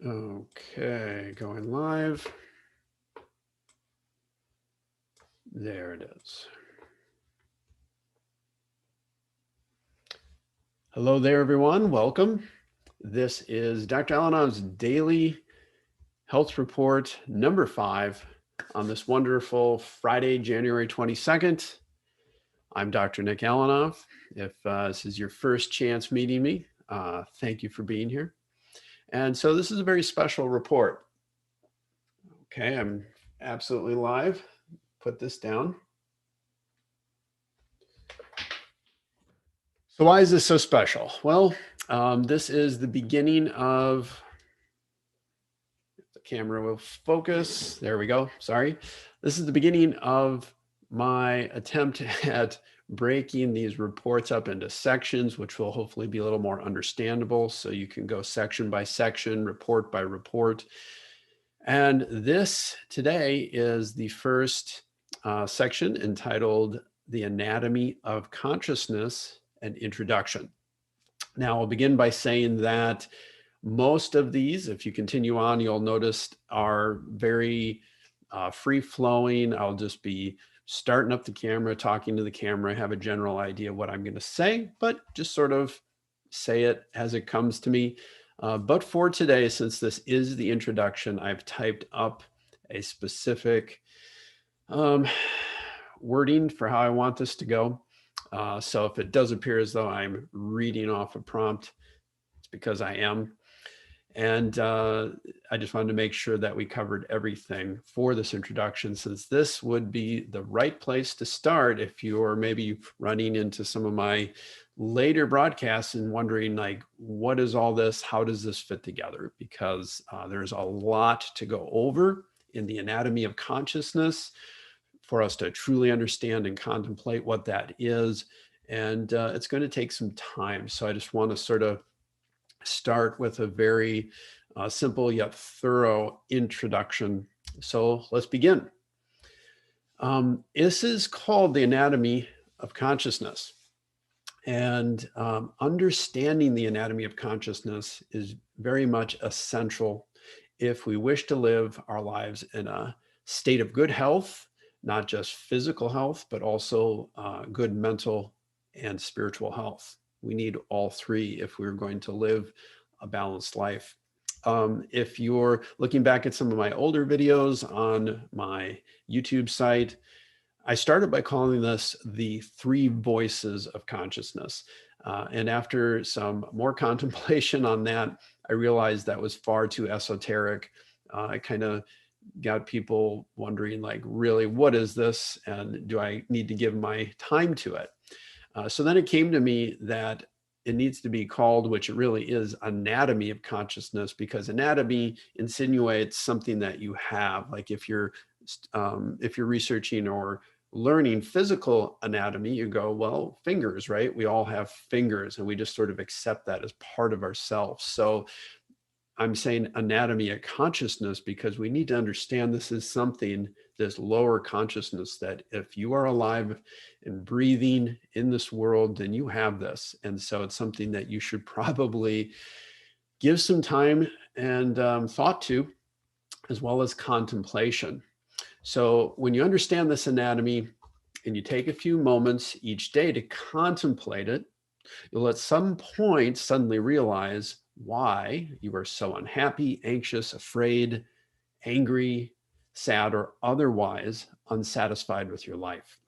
Okay, going live. There it is. Hello there, everyone. Welcome. This is Dr. Alenov's daily health report number 5 on this wonderful Friday, January 22nd. I'm Dr. Nick Alenov. If this is your first chance meeting me, thank you for being here. And so this is a very special report. Okay, I'm absolutely live. Put this down. So why is this so special? Well, this is the beginning of, if the camera will focus, there we go, sorry. This is the beginning of my attempt at breaking these reports up into sections, which will hopefully be a little more understandable. So you can go section by section, report by report. And this today is the first section entitled The Anatomy of Consciousness, an Introduction. Now, I'll begin by saying that most of these, if you continue on, you'll notice are very free-flowing. I'll just be starting up the camera, talking to the camera, have a general idea of what I'm going to say, but just sort of say it as it comes to me. But for today, since this is the introduction, I've typed up a specific wording for how I want this to go. So if it does appear as though I'm reading off a prompt, it's because I am. And I just wanted to make sure that we covered everything for this introduction, since this would be the right place to start if you're maybe running into some of my later broadcasts and wondering, like, what is all this? How does this fit together? Because there's a lot to go over in the anatomy of consciousness for us to truly understand and contemplate what that is. And it's going to take some time. So I just want to sort of start with a very simple yet thorough introduction. So let's begin. This is called the anatomy of consciousness. And understanding the anatomy of consciousness is very much essential if we wish to live our lives in a state of good health, not just physical health, but also good mental and spiritual health. We need all three if we're going to live a balanced life. If you're looking back at some of my older videos on my YouTube site, I started by calling this the 3 voices of consciousness. And after some more contemplation on that, I realized that was far too esoteric. I kind of got people wondering, like, really, what is this? And do I need to give my time to it? So then it came to me that it needs to be called, which it really is, anatomy of consciousness, because anatomy insinuates something that you have. Like if you're researching or learning physical anatomy, you go, well, fingers, right? We all have fingers, and we just sort of accept that as part of ourselves. So I'm saying anatomy of consciousness because we need to understand this is something, this lower consciousness, that if you are alive and breathing in this world, then you have this. And so it's something that you should probably give some time and thought to, as well as contemplation. So when you understand this anatomy and you take a few moments each day to contemplate it, you'll at some point suddenly realize why you are so unhappy, anxious, afraid, angry, sad, or otherwise unsatisfied with your life.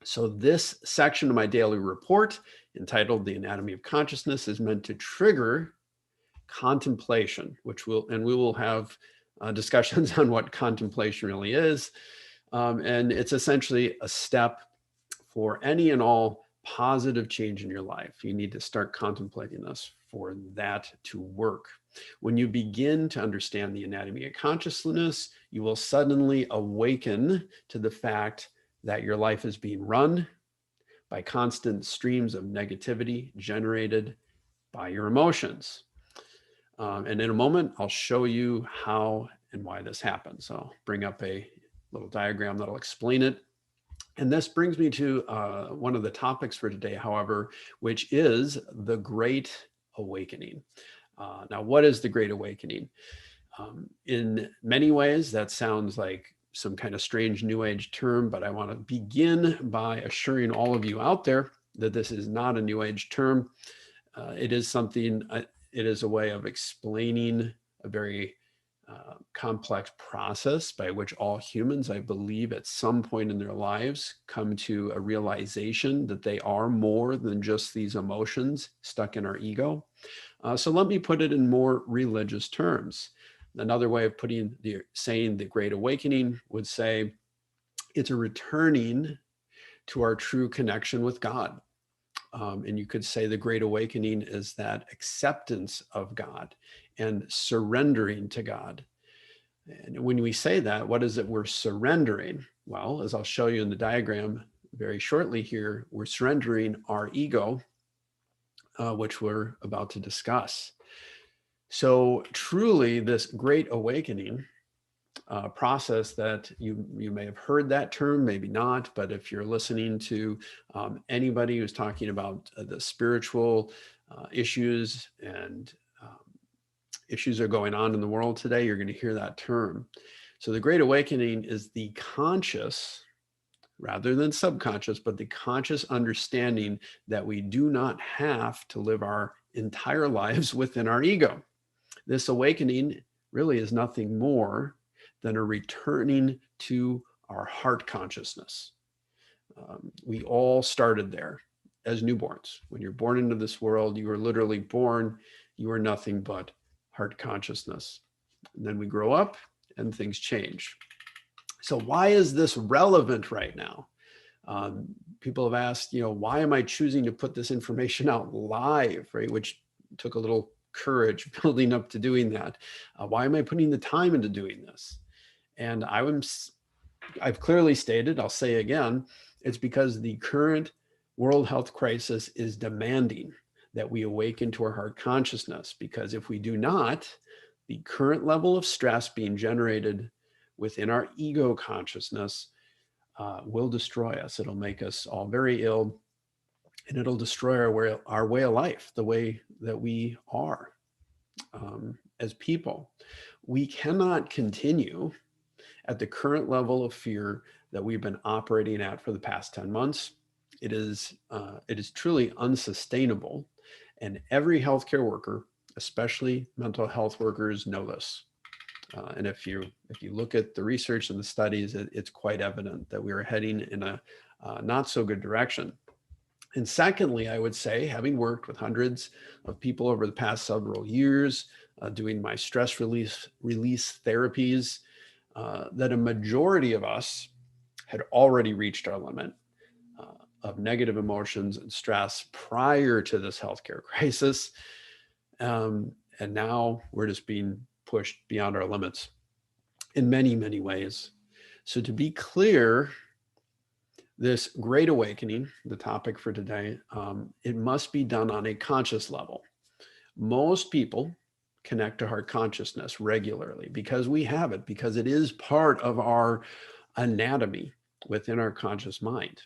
So this section of my daily report, entitled The Anatomy of Consciousness, is meant to trigger contemplation, we will have discussions on what contemplation really is. And it's essentially a step for any and all positive change in your life. You need to start contemplating this for that to work. When you begin to understand the anatomy of consciousness, you will suddenly awaken to the fact that your life is being run by constant streams of negativity generated by your emotions. And in a moment, I'll show you how and why this happens. So I'll bring up a little diagram that'll explain it. And this brings me to one of the topics for today, however, which is the Great Awakening. Now, what is the Great Awakening? In many ways, that sounds like some kind of strange New Age term, but I want to begin by assuring all of you out there that this is not a New Age term. It is something, it is a way of explaining a very complex process by which all humans, I believe, at some point in their lives come to a realization that they are more than just these emotions stuck in our ego. So let me put it in more religious terms. Another way of saying the Great Awakening would say it's a returning to our true connection with God. And you could say the Great Awakening is that acceptance of God and surrendering to God. And when we say that, what is it we're surrendering? Well, as I'll show you in the diagram very shortly here, we're surrendering our ego, which we're about to discuss. So truly, this Great Awakening process that you may have heard that term, maybe not, but if you're listening to anybody who's talking about the spiritual issues and issues are going on in the world today, you're going to hear that term. So the Great Awakening is the conscious, rather than subconscious, but the conscious understanding that we do not have to live our entire lives within our ego. This awakening really is nothing more than a returning to our heart consciousness. We all started there as newborns. When you're born into this world, you are literally born, you are nothing but heart consciousness. And then we grow up and things change. So why is this relevant right now? People have asked, why am I choosing to put this information out live, right? Which took a little courage building up to doing that. Why am I putting the time into doing this? And I've clearly stated, I'll say again, it's because the current world health crisis is demanding that we awaken to our heart consciousness, because if we do not, the current level of stress being generated within our ego consciousness will destroy us. It'll make us all very ill, and it'll destroy our way of life, the way that we are as people. We cannot continue at the current level of fear that we've been operating at for the past 10 months. It is truly unsustainable. And every healthcare worker, especially mental health workers, know this. And if you look at the research and the studies, it's quite evident that we are heading in a not so good direction. And secondly, I would say, having worked with hundreds of people over the past several years, doing my stress release therapies, that a majority of us had already reached our limit of negative emotions and stress prior to this healthcare crisis. And now we're just being pushed beyond our limits in many, many ways. So to be clear, this Great Awakening, the topic for today, it must be done on a conscious level. Most people connect to heart consciousness regularly because we have it, because it is part of our anatomy within our conscious mind.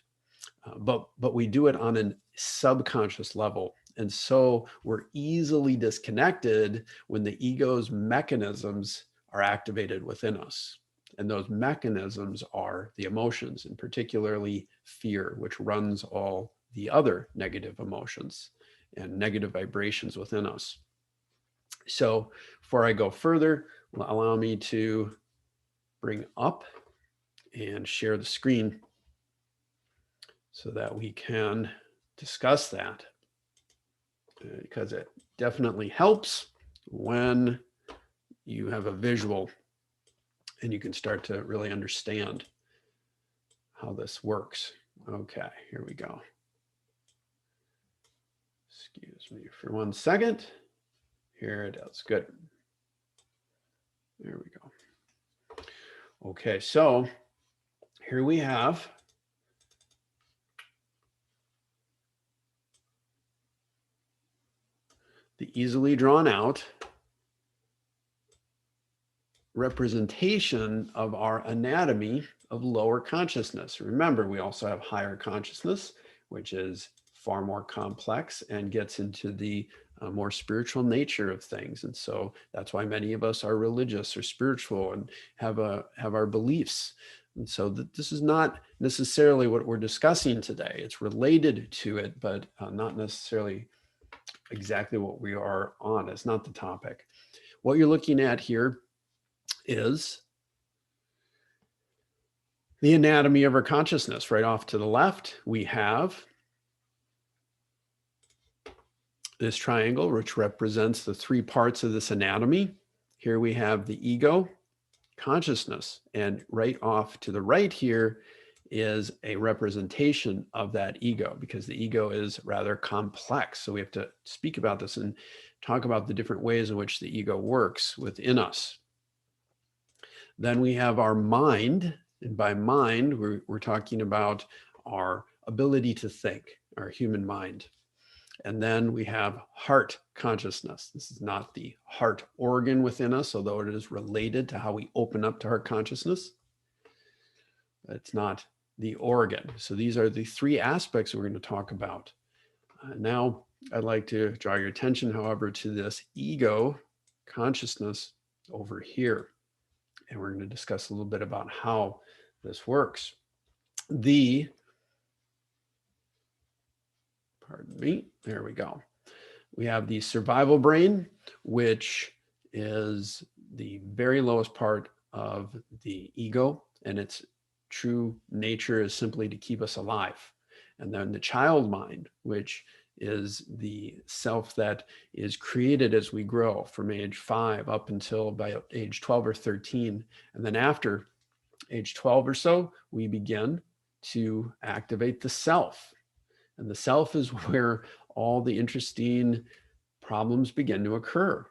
But we do it on a subconscious level. And so we're easily disconnected when the ego's mechanisms are activated within us. And those mechanisms are the emotions, and particularly fear, which runs all the other negative emotions and negative vibrations within us. So before I go further, allow me to bring up and share the screen so that we can discuss that, because it definitely helps when you have a visual and you can start to really understand how this works. Okay, here we go. Excuse me for 1 second. Here it is. Good. There we go. Okay, so here we have the easily drawn out representation of our anatomy of lower consciousness. Remember, we also have higher consciousness, which is far more complex and gets into the more spiritual nature of things. And so that's why many of us are religious or spiritual and have our beliefs. And so this is not necessarily what we're discussing today. It's related to it, but not necessarily exactly what we are on. It's not the topic. What you're looking at here is the anatomy of our consciousness. Right off to the left, we have this triangle, which represents the three parts of this anatomy. Here we have the ego, consciousness, and right off to the right here is a representation of that ego, because the ego is rather complex. So we have to speak about this and talk about the different ways in which the ego works within us. Then we have our mind, and by mind, we're talking about our ability to think, our human mind. And then we have heart consciousness. This is not the heart organ within us, although it is related to how we open up to heart consciousness. It's not the organ. So these are the three aspects we're going to talk about. Now, I'd like to draw your attention, however, to this ego consciousness over here. And we're going to discuss a little bit about how this works. Pardon me, there we go. We have the survival brain, which is the very lowest part of the ego, and its true nature is simply to keep us alive. And then the child mind, which is the self that is created as we grow from age 5 up until about age 12 or 13. And then after age 12 or so, we begin to activate the self. And the self is where all the interesting problems begin to occur.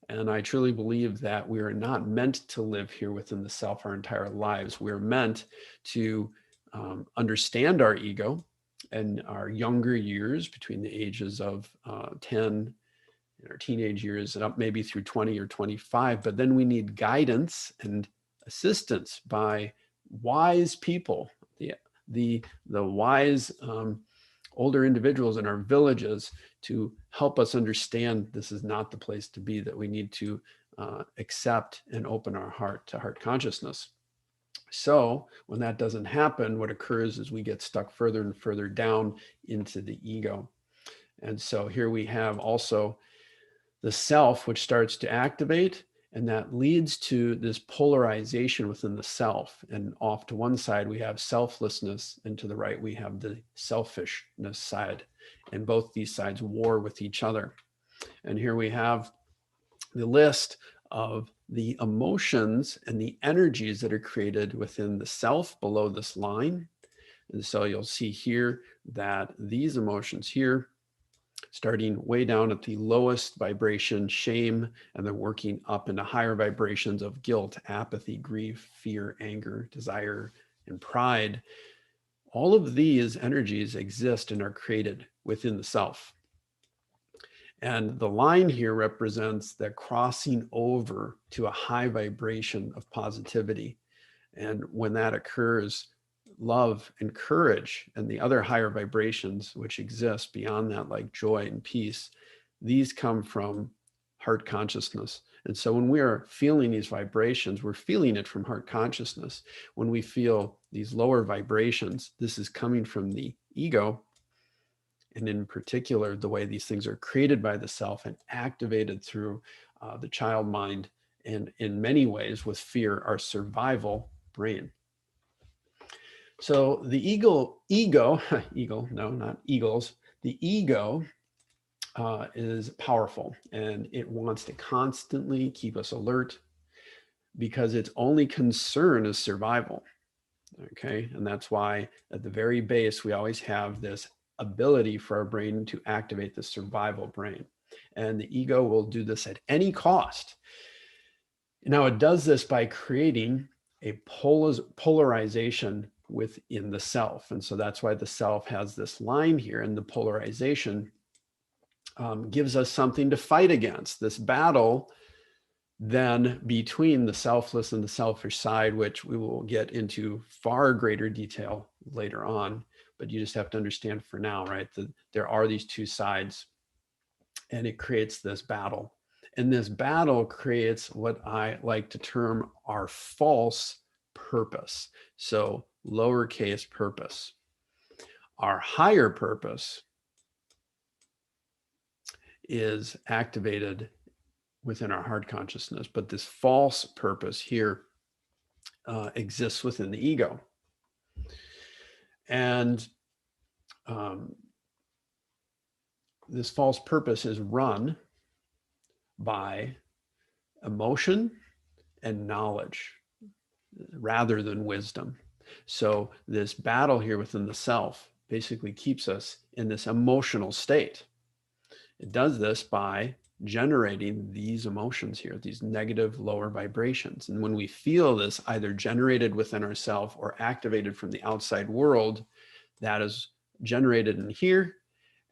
And I truly believe that we are not meant to live here within the self our entire lives. We're meant to understand our ego in our younger years, between the ages of 10 in our teenage years and up maybe through 20 or 25. But then we need guidance and assistance by wise people, the wise older individuals in our villages, to help us understand this is not the place to be, that we need to accept and open our heart to heart consciousness. So when that doesn't happen, what occurs is we get stuck further and further down into the ego. And so here we have also the self, which starts to activate, and that leads to this polarization within the self. And off to one side, we have selflessness, and to the right, we have the selfishness side. And both these sides war with each other. And here we have the list of the emotions and the energies that are created within the self below this line. And so you'll see here that these emotions here, starting way down at the lowest vibration, shame, and then working up into higher vibrations of guilt, apathy, grief, fear, anger, desire, and pride. All of these energies exist and are created within the self. And the line here represents the crossing over to a high vibration of positivity. And when that occurs, love and courage and the other higher vibrations which exist beyond that, like joy and peace, these come from heart consciousness. And so when we are feeling these vibrations, we're feeling it from heart consciousness. When we feel these lower vibrations, this is coming from the ego, and in particular, the way these things are created by the self and activated through the child mind, and in many ways with fear, our survival brain. So the ego, no, not eagles, the ego is powerful, and it wants to constantly keep us alert because its only concern is survival. Okay, and that's why at the very base, we always have this ability for our brain to activate the survival brain. And the ego will do this at any cost. Now, it does this by creating a polarization within the self. And so that's why the self has this line here, and the polarization gives us something to fight against, this battle then between the selfless and the selfish side, which we will get into far greater detail later on. But you just have to understand for now, right, that there are these two sides. and it creates this battle. And this battle creates what I like to term our false purpose. So lowercase purpose. Our higher purpose is activated within our heart consciousness, but this false purpose here exists within the ego. And this false purpose is run by emotion and knowledge rather than wisdom. So this battle here within the self basically keeps us in this emotional state. It does this by generating these emotions here, these negative lower vibrations. And when we feel this either generated within ourselves or activated from the outside world, that is generated in here,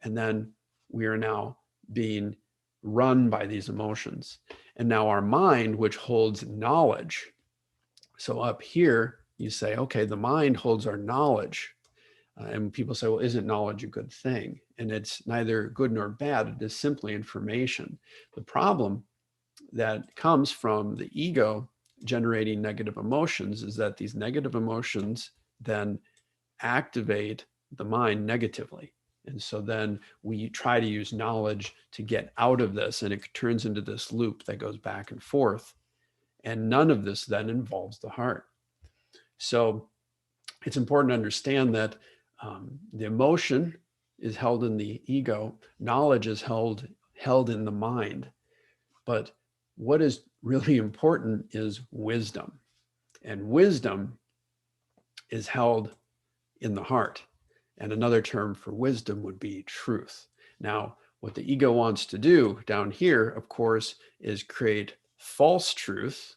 and then we are now being run by these emotions. And now our mind, which holds knowledge. So up here, you say, okay, the mind holds our knowledge. And people say, well, isn't knowledge a good thing? And it's neither good nor bad. It is simply information. The problem that comes from the ego generating negative emotions is that these negative emotions then activate the mind negatively. And so then we try to use knowledge to get out of this, and it turns into this loop that goes back and forth. And none of this then involves the heart. So it's important to understand that the emotion is held in the ego, knowledge is held in the mind. But what is really important is wisdom. And wisdom is held in the heart. And another term for wisdom would be truth. Now, what the ego wants to do down here, of course, is create false truth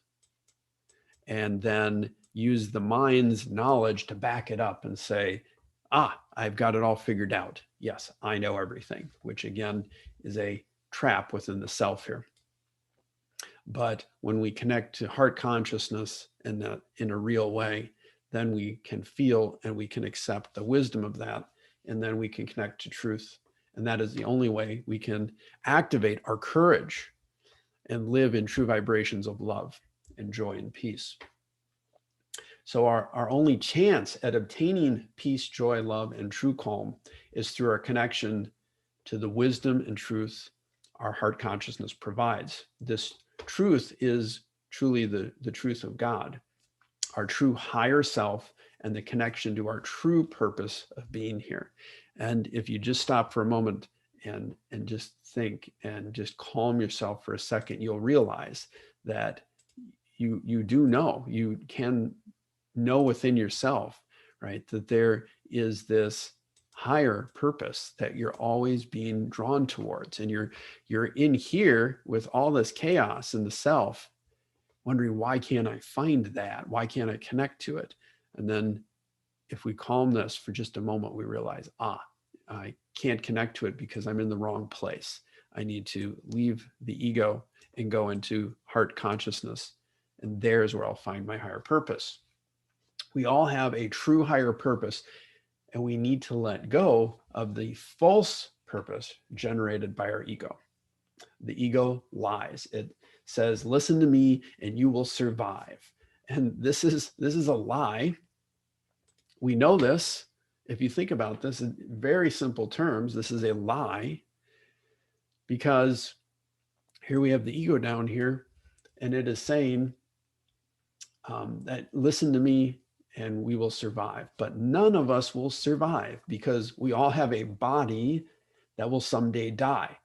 and then use the mind's knowledge to back it up and say, I've got it all figured out. Yes, I know everything, which again is a trap within the self here. But when we connect to heart consciousness in a real way, then we can feel and we can accept the wisdom of that, and then we can connect to truth. And that is the only way we can activate our courage and live in true vibrations of love and joy and peace. So our only chance at obtaining peace, joy, love, and true calm is through our connection to the wisdom and truth our heart consciousness provides. This truth is truly the truth of God, our true higher self, and the connection to our true purpose of being here. And if you just stop for a moment and just think and just calm yourself for a second, you'll realize that you do know, you can know within yourself, right, that there is this higher purpose that you're always being drawn towards. And you're in here with all this chaos in the self, wondering, why can't I find that? Why can't I connect to it? And then if we calm this for just a moment, we realize, I can't connect to it because I'm in the wrong place. I need to leave the ego and go into heart consciousness. And there's where I'll find my higher purpose. We all have a true higher purpose, and we need to let go of the false purpose generated by our ego. The ego lies. It says, listen to me and you will survive. And this is a lie. We know this. If you think about this in very simple terms, this is a lie, because here we have the ego down here, and it is saying that listen to me and we will survive. But none of us will survive because we all have a body that will someday die.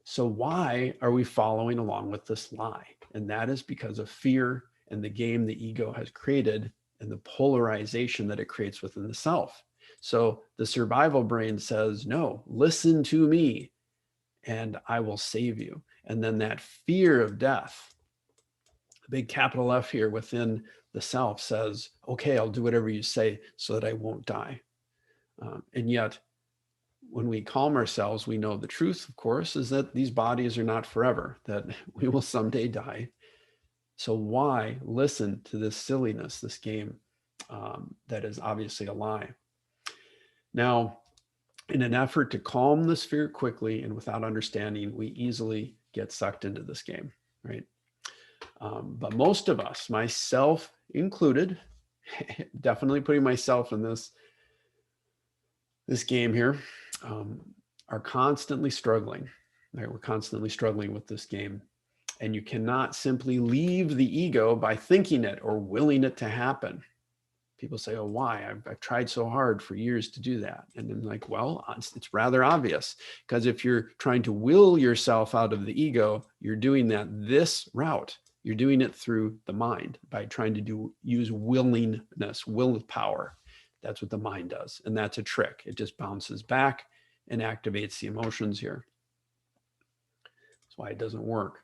So why are we following along with this lie? And that is because of fear and the game the ego has created and the polarization that it creates within the self. So the survival brain says, no, listen to me and I will save you. And then that fear of death, the big capital F here within the self, says, okay, I'll do whatever you say so that I won't die. And yet, when we calm ourselves, we know the truth, of course, is that these bodies are not forever, that we will someday die. So why listen to this silliness, this game that is obviously a lie? Now, In an effort to calm the fear quickly and without understanding, we easily get sucked into this game, right? But most of us, myself included, definitely putting myself in this game here, are constantly struggling, right? We're constantly struggling with this game. And you cannot simply leave the ego by thinking it or willing it to happen. People say, oh, why? I've tried so hard for years to do that. And I'm like, well, it's rather obvious, because if you're trying to will yourself out of the ego, you're doing that this route. You're doing it through the mind by trying to use willingness, willpower. That's what the mind does. And that's a trick. It just bounces back and activates the emotions here. That's why it doesn't work.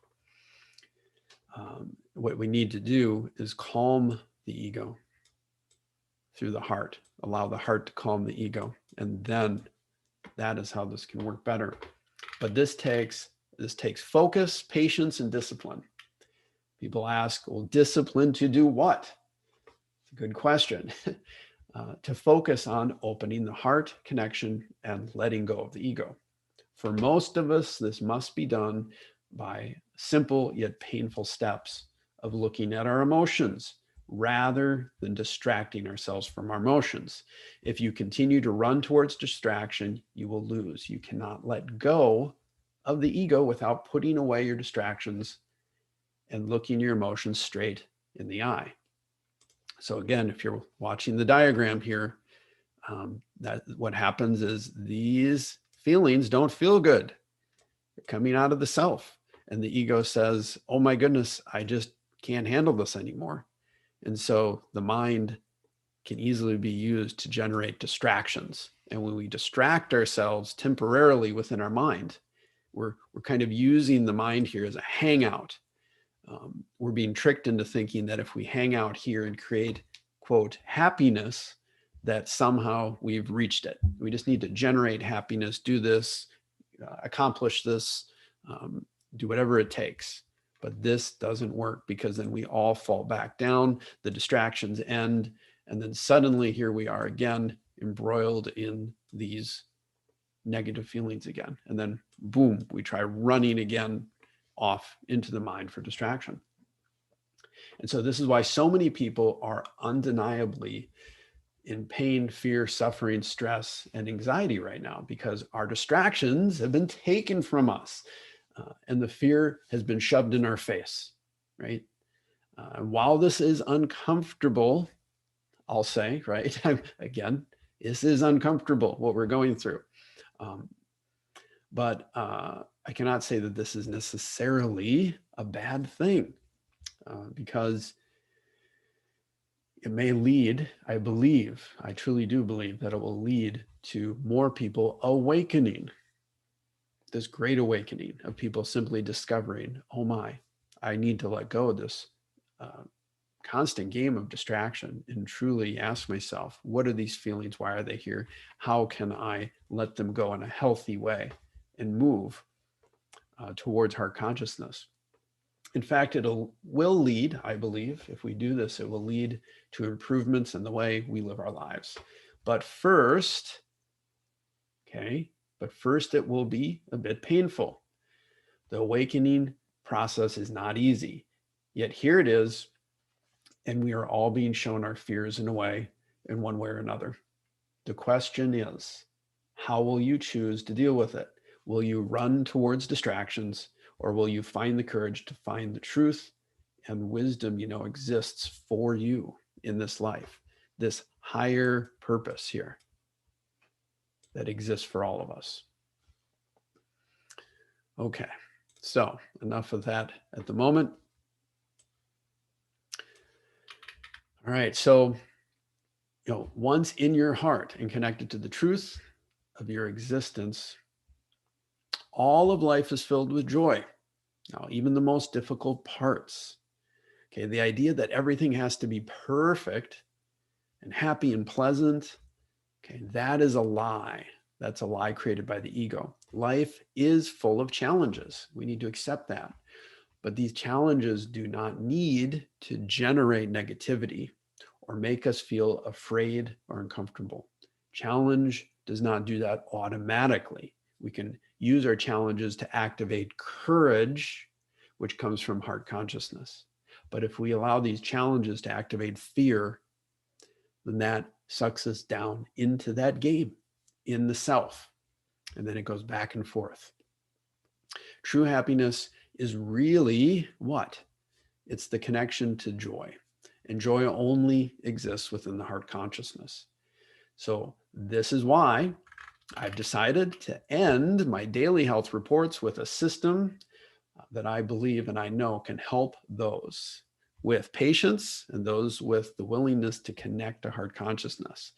What we need to do is calm the ego through the heart, allow the heart to calm the ego. And then that is how this can work better. But this takes focus, patience, and discipline. People ask, well, discipline to do what? It's a good question. To focus on opening the heart connection and letting go of the ego. For most of us, this must be done by simple yet painful steps of looking at our emotions rather than distracting ourselves from our emotions. If you continue to run towards distraction, you will lose. You cannot let go of the ego without putting away your distractions and looking your emotions straight in the eye. So again, if you're watching the diagram here, that what happens is these feelings don't feel good. They're coming out of the self. And the ego says, oh my goodness, I just can't handle this anymore. And so the mind can easily be used to generate distractions. And when we distract ourselves temporarily within our mind, we're kind of using the mind here as a hangout. We're being tricked into thinking that if we hang out here and create, quote, happiness, that somehow we've reached it. We just need to generate happiness, do this, accomplish this, do whatever it takes. But this doesn't work, because then we all fall back down, the distractions end, and then suddenly here we are again, embroiled in these negative feelings again. And then boom, we try running again off into the mind for distraction. And so this is why so many people are undeniably in pain, fear, suffering, stress, and anxiety right now, because our distractions have been taken from us. And the fear has been shoved in our face, right? While this is uncomfortable, I'll say, right? Again, this is uncomfortable, what we're going through. But I cannot say that this is necessarily a bad thing, because it may lead, I truly do believe that it will lead to more people awakening. This great awakening of people simply discovering, oh my, I need to let go of this constant game of distraction and truly ask myself, what are these feelings? Why are they here? How can I let them go in a healthy way and move towards heart consciousness? In fact, it will lead, I believe, if we do this, it will lead to improvements in the way we live our lives. But first, it will be a bit painful. The awakening process is not easy, yet here it is, and we are all being shown our fears in one way or another. The question is, how will you choose to deal with it? Will you run towards distractions, or will you find the courage to find the truth and wisdom exists for you in this life, this higher purpose here that exists for all of us? Okay, so enough of that at the moment. All right, so once in your heart and connected to the truth of your existence, all of life is filled with joy. Now, even the most difficult parts. Okay, the idea that everything has to be perfect and happy and pleasant, okay, that is a lie. That's a lie created by the ego. Life is full of challenges. We need to accept that. But these challenges do not need to generate negativity or make us feel afraid or uncomfortable. Challenge does not do that automatically. We can use our challenges to activate courage, which comes from heart consciousness. But if we allow these challenges to activate fear, then that sucks us down into that game in the self. And then it goes back and forth. True happiness is really what? It's the connection to joy. And joy only exists within the heart consciousness. So this is why I've decided to end my daily health reports with a system that I believe and I know can help those with patience and those with the willingness to connect to heart consciousness.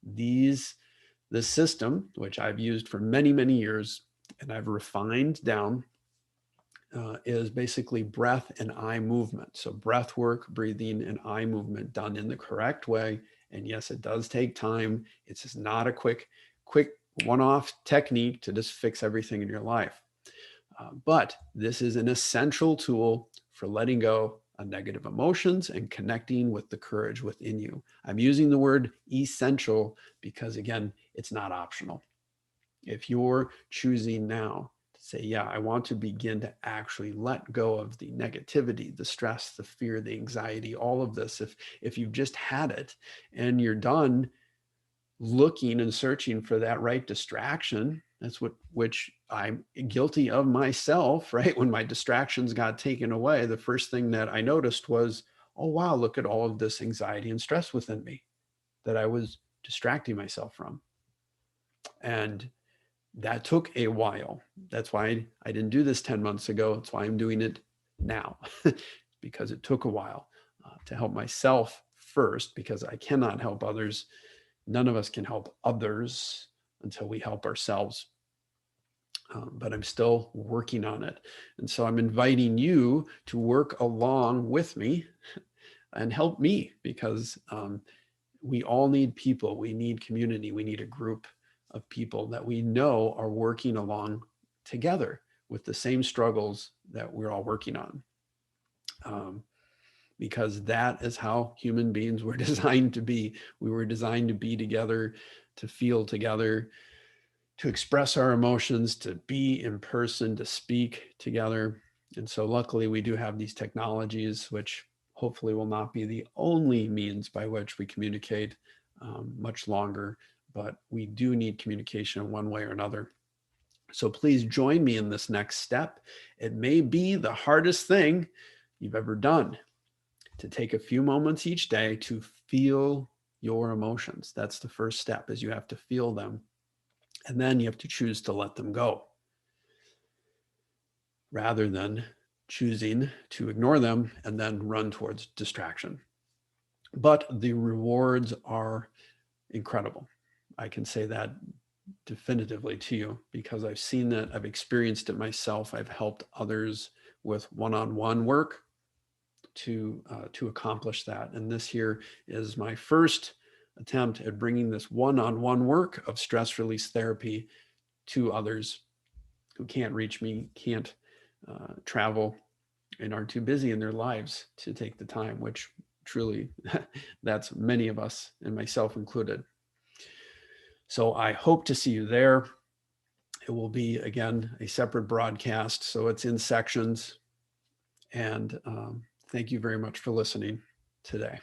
This system, which I've used for many, many years and I've refined down, is basically breath and eye movement. So breath work, breathing, and eye movement done in the correct way. And yes, it does take time. It's just not a quick one-off technique to just fix everything in your life. But this is an essential tool for letting go of negative emotions and connecting with the courage within you. I'm using the word essential because, again, it's not optional. If you're choosing now to say, yeah, I want to begin to actually let go of the negativity, the stress, the fear, the anxiety, all of this, if you've just had it and you're done looking and searching for that right distraction, that's which I'm guilty of myself, right? When my distractions got taken away, the first thing that I noticed was, oh, wow, look at all of this anxiety and stress within me that I was distracting myself from. And that took a while. That's why I didn't do this 10 months ago. That's why I'm doing it now, because it took a while to help myself first, because I cannot help others. None of us can help others until we help ourselves. But I'm still working on it. And so I'm inviting you to work along with me and help me, because we all need people. We need community. We need a group of people that we know are working along together with the same struggles that we're all working on. Because that is how human beings were designed to be. We were designed to be together, to feel together, to express our emotions, to be in person, to speak together. And so luckily we do have these technologies, which hopefully will not be the only means by which we communicate much longer, but we do need communication in one way or another. So please join me in this next step. It may be the hardest thing you've ever done, to take a few moments each day to feel your emotions. That's the first step, is you have to feel them. And then you have to choose to let them go, rather than choosing to ignore them and then run towards distraction. But the rewards are incredible. I can say that definitively to you, because I've seen that, I've experienced it myself. I've helped others with one-on-one work to accomplish that. And this here is my first attempt at bringing this one-on-one work of stress release therapy to others who can't reach me, can't travel, and are too busy in their lives to take the time, which truly, that's many of us, and myself included. So I hope to see you there. It will be, again, a separate broadcast, so it's in sections. And thank you very much for listening today.